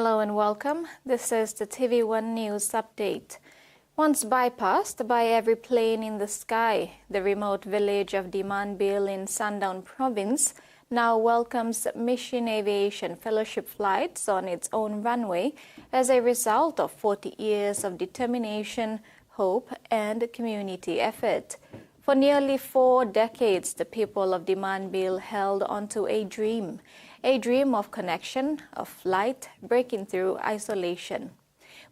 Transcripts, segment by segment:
Hello and welcome. This is the TVWAN News Update. Once bypassed by every plane in the sky, the remote village of Demandville in Sandown Province now welcomes Mission Aviation Fellowship flights on its own runway as a result of 40 years of determination, hope, and community effort. For nearly 4 decades, the people of Demandville held onto a dream of connection, of flight, breaking through isolation.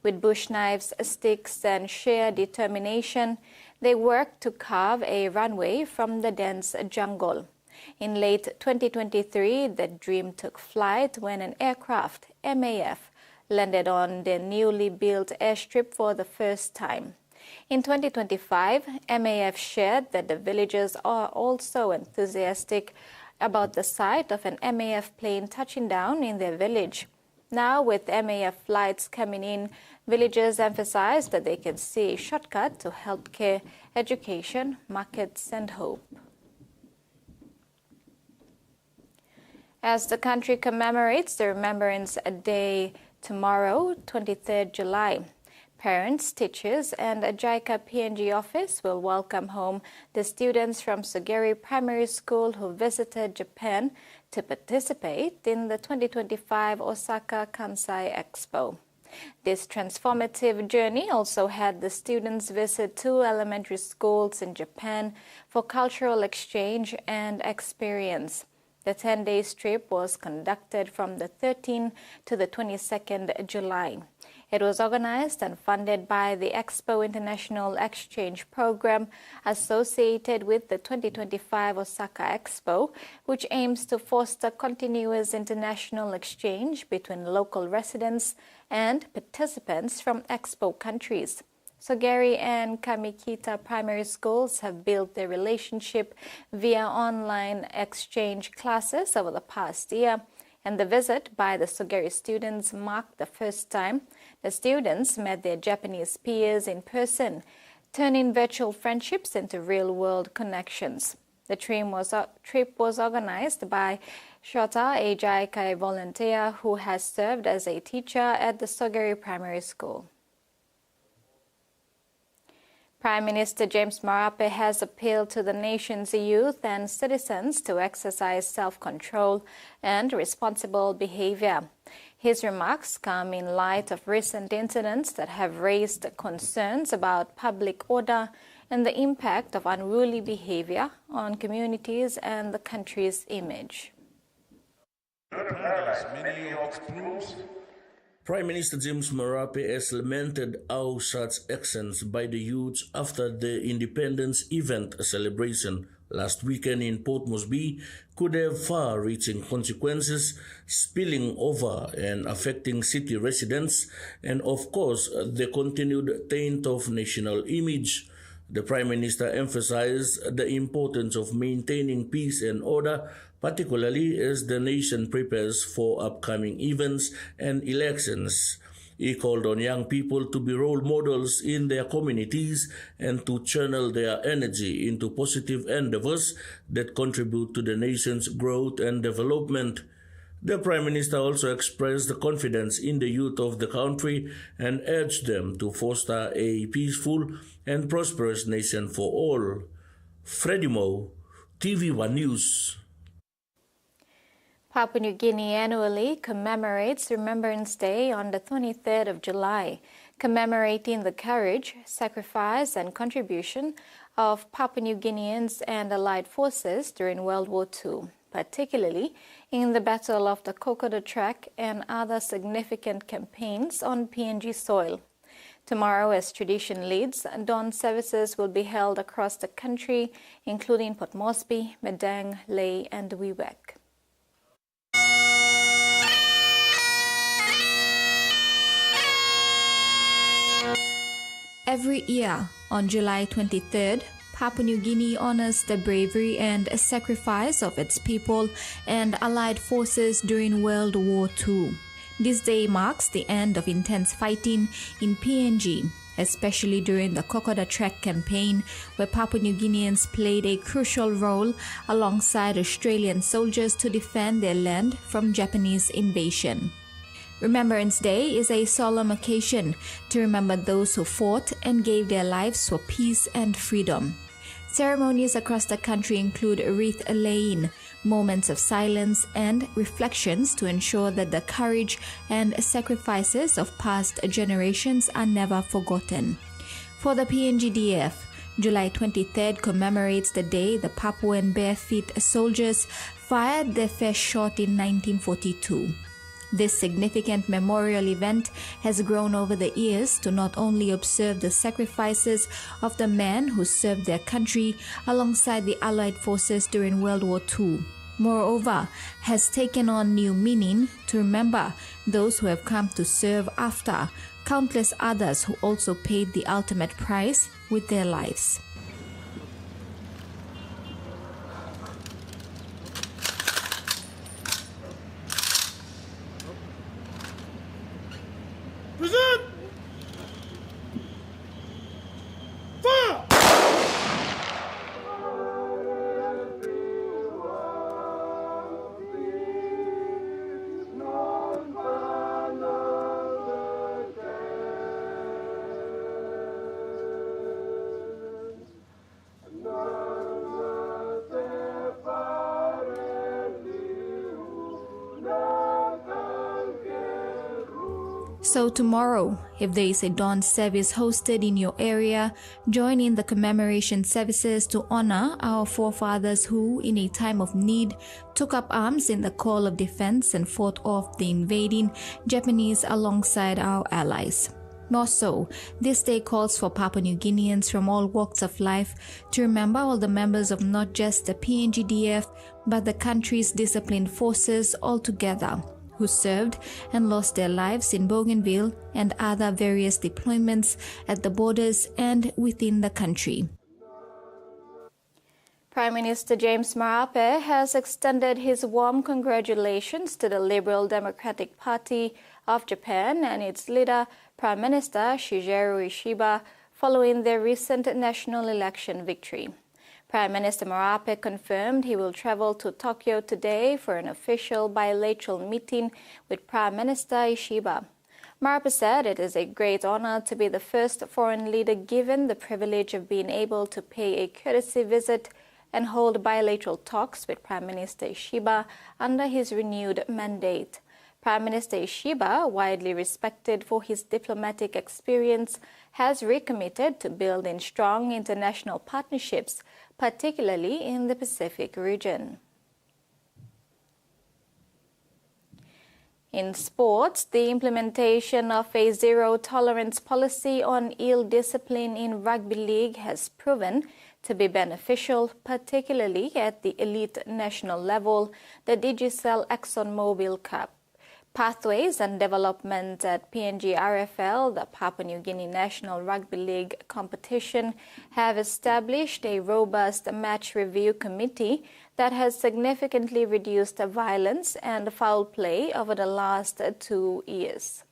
With bush knives, sticks, and sheer determination, they worked to carve a runway from the dense jungle. In late 2023, the dream took flight when an aircraft, MAF, landed on the newly built airstrip for the first time. In 2025, MAF shared that the villagers are also enthusiastic about the sight of an MAF plane touching down in their village. Now, with MAF flights coming in, villagers emphasize that they can see a shortcut to healthcare, education, markets, and hope. As the country commemorates the Remembrance Day tomorrow, 23rd July, parents, teachers, and a JICA PNG office will welcome home the students from Sugeri Primary School who visited Japan to participate in the 2025 Osaka Expo. This transformative journey also had the students visit 2 elementary schools in Japan for cultural exchange and experience. The 10-day trip was conducted from the 13th to the 22nd July. It was organized and funded by the Expo International Exchange Program associated with the 2025 Osaka Expo, which aims to foster continuous international exchange between local residents and participants from Expo countries. Sugeri and Kamikita primary schools have built their relationship via online exchange classes over the past year, and the visit by the Sugeri students marked the first time the students met their Japanese peers in person, turning virtual friendships into real-world connections. The trip was organized by Shota, a JICA volunteer who has served as a teacher at the Sugeri Primary School. Prime Minister James Marpe has appealed to the nation's youth and citizens to exercise self-control and responsible behavior. His remarks come in light of recent incidents that have raised concerns about public order and the impact of unruly behavior on communities and the country's image. Prime Minister James Morapp has lamented all such actions by the youth after the independence event celebration last weekend in Port Moresby could have far-reaching consequences, spilling over and affecting city residents, and of course the continued taint of national image. The Prime Minister emphasized the importance of maintaining peace and order, particularly as the nation prepares for upcoming events and elections. He called on young people to be role models in their communities and to channel their energy into positive endeavors that contribute to the nation's growth and development. The Prime Minister also expressed the confidence in the youth of the country and urged them to foster a peaceful and prosperous nation for all. Freddie Moe, TV1 News. Papua New Guinea annually commemorates Remembrance Day on the 23rd of July, commemorating the courage, sacrifice, and contribution of Papua New Guineans and Allied forces during World War II, particularly in the Battle of the Kokoda Track and other significant campaigns on PNG soil. Tomorrow, as tradition leads, dawn services will be held across the country, including Port Moresby, Midday, Lae, and Wewak. Every year, on July 23rd, Papua New Guinea honors the bravery and sacrifice of its people and Allied forces during World War II. This day marks the end of intense fighting in PNG, especially during the Kokoda Track campaign, where Papua New Guineans played a crucial role alongside Australian soldiers to defend their land from Japanese invasion. Remembrance Day is a solemn occasion to remember those who fought and gave their lives for peace and freedom. Ceremonies across the country include wreath laying, moments of silence, and reflections to ensure that the courage and sacrifices of past generations are never forgotten. For the PNGDF, July 23rd commemorates the day the Papuan Bare-Feet soldiers fired their first shot in 1942. This significant memorial event has grown over the years to not only observe the sacrifices of the men who served their country alongside the Allied forces during World War II. Moreover, has taken on new meaning to remember those who have come to serve after, countless others who also paid the ultimate price with their lives. Present! Fire! So tomorrow, if there is a dawn service hosted in your area, join in the commemoration services to honor our forefathers who, in a time of need, took up arms in the call of defense and fought off the invading Japanese alongside our allies. More so, this day calls for Papua New Guineans from all walks of life to remember all the members of not just the PNGDF, but the country's disciplined forces altogether, who served and lost their lives in Bougainville and other various deployments at the borders and within the country. Prime Minister James Marpe has extended his warm congratulations to the Liberal Democratic Party of Japan and its leader, Prime Minister Shigeru Ishiba, following their recent national election victory. Prime Minister Morapp confirmed he will travel to Tokyo today for an official bilateral meeting with Prime Minister Ishiba. Marpe said it is a great honor to be the first foreign leader given the privilege of being able to pay a courtesy visit and hold bilateral talks with Prime Minister Ishiba under his renewed mandate. Prime Minister Ishiba, widely respected for his diplomatic experience, has recommitted to building strong international partnerships, particularly in the Pacific region. In sports, the implementation of a zero-tolerance policy on ill discipline in rugby league has proven to be beneficial, particularly at the elite national level, the Digicel ExxonMobil Cup. Pathways and development at PNGRL, the Papua New Guinea National Rugby League competition, have established a robust match review committee that has significantly reduced violence and foul play over the last 2 years.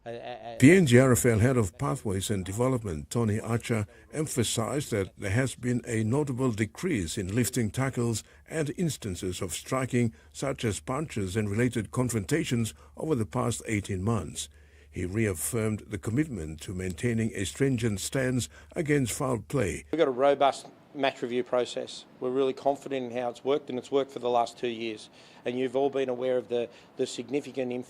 PNGRL Head of Pathways and Development, Tony Archer, emphasized that there has been a notable decrease in lifting tackles and instances of striking, such as punches and related confrontations, over the past 18 months. He reaffirmed the commitment to maintaining a stringent stance against foul play. We've got a robust match review process. We're really confident in how it's worked, and it's worked for the last 2 years. And you've all been aware of the significant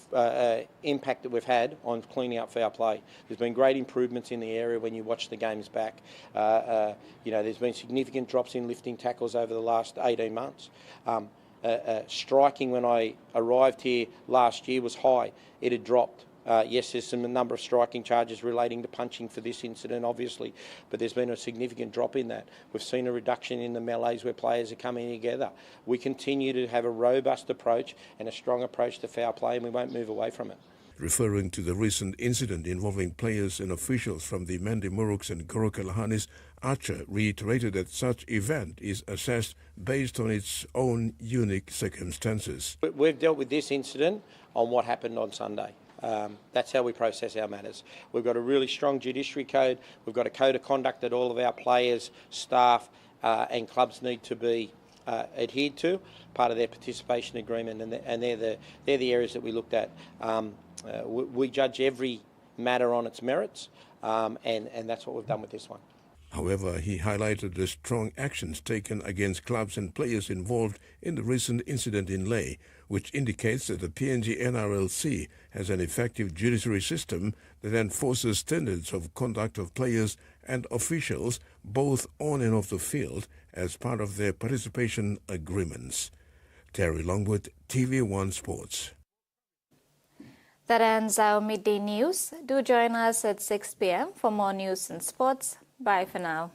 impact that we've had on cleaning up foul play. There's been great improvements in the area when you watch the games back. There's been significant drops in lifting tackles over the last 18 months. Striking when I arrived here last year was high. It had dropped. Yes, there's a number of striking charges relating to punching for this incident, obviously, but there's been a significant drop in that. We've seen a reduction in the melees where players are coming together. We continue to have a robust approach and a strong approach to foul play, and we won't move away from it. Referring to the recent incident involving players and officials from the Mandi Muruks and Goroka-Lahanis, Archer reiterated that such event is assessed based on its own unique circumstances. We've dealt with this incident on what happened on Sunday. That's how we process our matters. We've got a really strong judiciary code. We've got a code of conduct that all of our players, staff and clubs need to be adhered to, part of their participation agreement, and they're the areas that we looked at. We judge every matter on its merits, and that's what we've done with this one. However, he highlighted the strong actions taken against clubs and players involved in the recent incident in Leh, which indicates that the PNGRL has an effective judiciary system that enforces standards of conduct of players and officials both on and off the field as part of their participation agreements. Terry Longwood, TV1 Sports. That ends our midday news. Do join us at 6 p.m. for more news and sports. Bye for now.